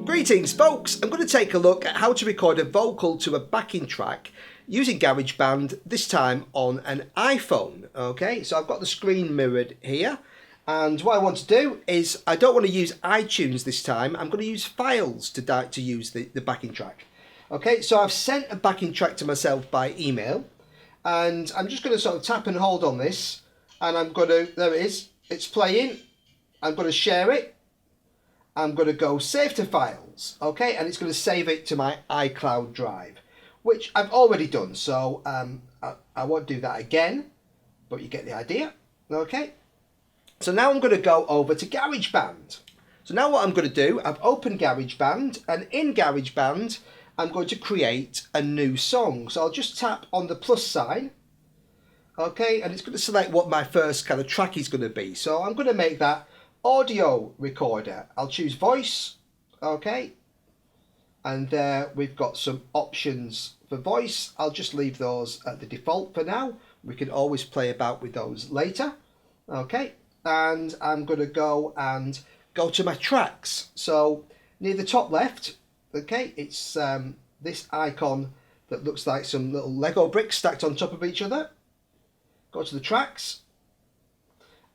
Greetings folks, I'm going to take a look at how to record a vocal to a backing track using GarageBand, this time on an iPhone. Okay, so I've got the screen mirrored here, and what I want to do is, I don't want to use iTunes this time, I'm going to use Files to use the backing track. Okay, so I've sent a backing track to myself by email, and I'm just going to sort of tap and hold on this, and I'm going to, there it is, it's playing, I'm going to share it. I'm going to go save to files, okay, and it's going to save it to my iCloud drive, which I've already done, so I won't do that again, but you get the idea, okay. So now I'm going to go over to GarageBand. So now what I'm going to do, I've opened GarageBand, and in GarageBand, I'm going to create a new song. So I'll just tap on the plus sign, okay, and it's going to select what my first kind of track is going to be. So I'm going to make that audio recorder. I'll choose voice, okay, and there we've got some options for voice. I'll just leave those at the default for now. We can always play about with those later, okay, and I'm going to go to my tracks. So near the top left, okay, it's this icon that looks like some little Lego bricks stacked on top of each other. Go to the tracks,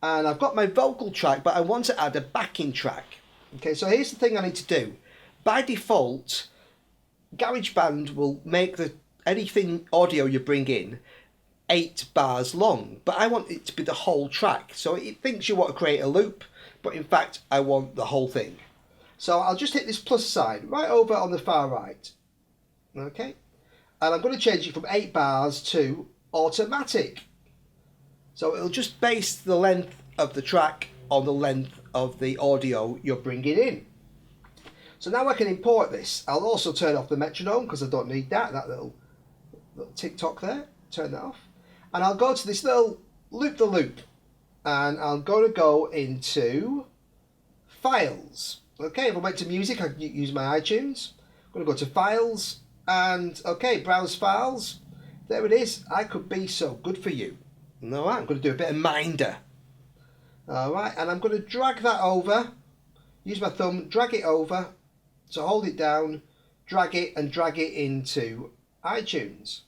and I've got my vocal track, but I want to add a backing track. Okay, so here's the thing I need to do. By default, GarageBand will make anything audio you bring in 8 bars long, but I want it to be the whole track. So it thinks you want to create a loop, but in fact I want the whole thing. So I'll just hit this plus sign right over on the far right. Okay, and I'm going to change it from 8 bars to automatic. So it'll just base the length of the track on the length of the audio you're bringing in. So now I can import this. I'll also turn off the metronome because I don't need that little tick-tock there. Turn that off. And I'll go to this little loop-the-loop. And I'm going to go into Files. Okay, if I went to music, I can use my iTunes. I'm going to go to Files. And, okay, Browse Files. There it is. I could be so good for you. Alright, I'm going to do a bit of Minder. Alright, and I'm going to drag that over. Use my thumb, drag it over. So hold it down, drag it, and drag it into iTunes.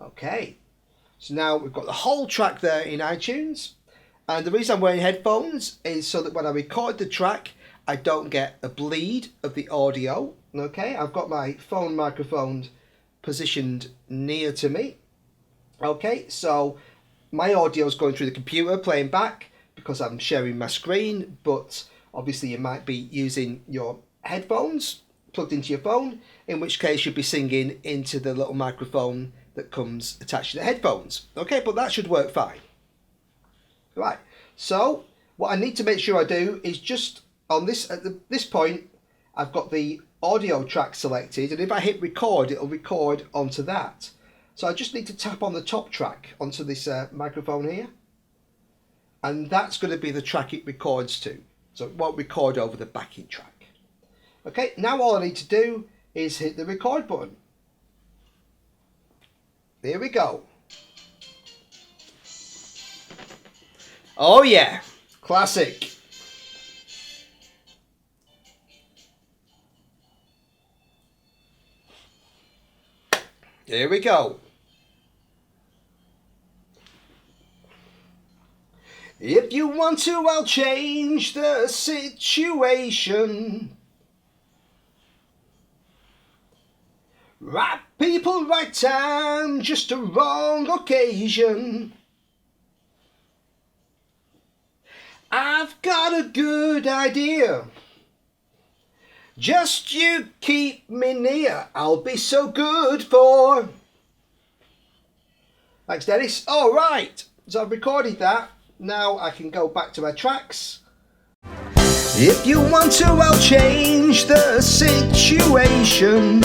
Okay, so now we've got the whole track there in iTunes. And the reason I'm wearing headphones is so that when I record the track, I don't get a bleed of the audio. Okay, I've got my phone microphone positioned near to me. Okay, so my audio is going through the computer playing back because I'm sharing my screen, but obviously you might be using your headphones plugged into your phone, in which case you'll be singing into the little microphone that comes attached to the headphones. Okay, but that should work fine. Right, so what I need to make sure I do is just on this, at this point, I've got the audio track selected, and if I hit record, it'll record onto that. So I just need to tap on the top track onto this microphone here, and that's going to be the track it records to. So it won't record over the backing track. Okay, now all I need to do is hit the record button. There we go. Oh yeah, classic. Here we go. If you want to, I'll change the situation. Right people, right time, just a wrong occasion. I've got a good idea. Just you keep me near, I'll be so good for. Thanks, Dennis. All right, so I've recorded that. Now I can go back to my tracks. If you want to, I'll change the situation.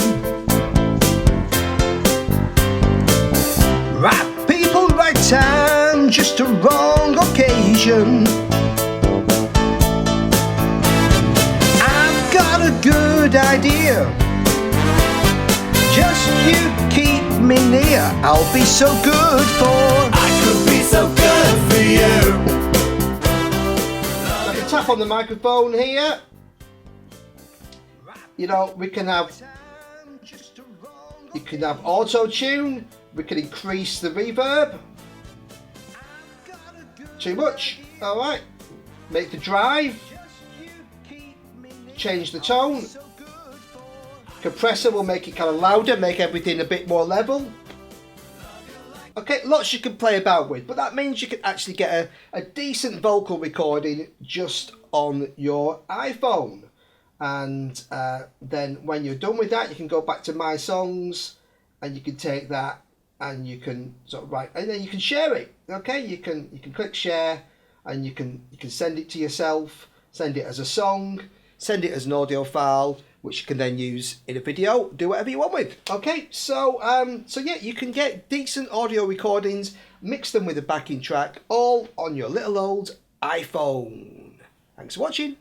Right people, right time, just a wrong occasion. I've got a good idea. Just you keep me near, I'll be so good for. I could be so good for you. tap on the microphone here, you know, you can have auto-tune, we can increase the reverb. Too much, alright. Make the drive, change the tone. Compressor will make it kind of louder, make everything a bit more level. Okay, lots you can play about with, but that means you can actually get a decent vocal recording just on your iPhone. And then when you're done with that, you can go back to My Songs and you can take that and you can sort of write, and then you can share it. Okay, you can click share and you can send it to yourself, send it as a song, send it as an audio file, which you can then use in a video, do whatever you want with. Okay, so yeah, you can get decent audio recordings, mix them with a backing track, all on your little old iPhone. Thanks for watching.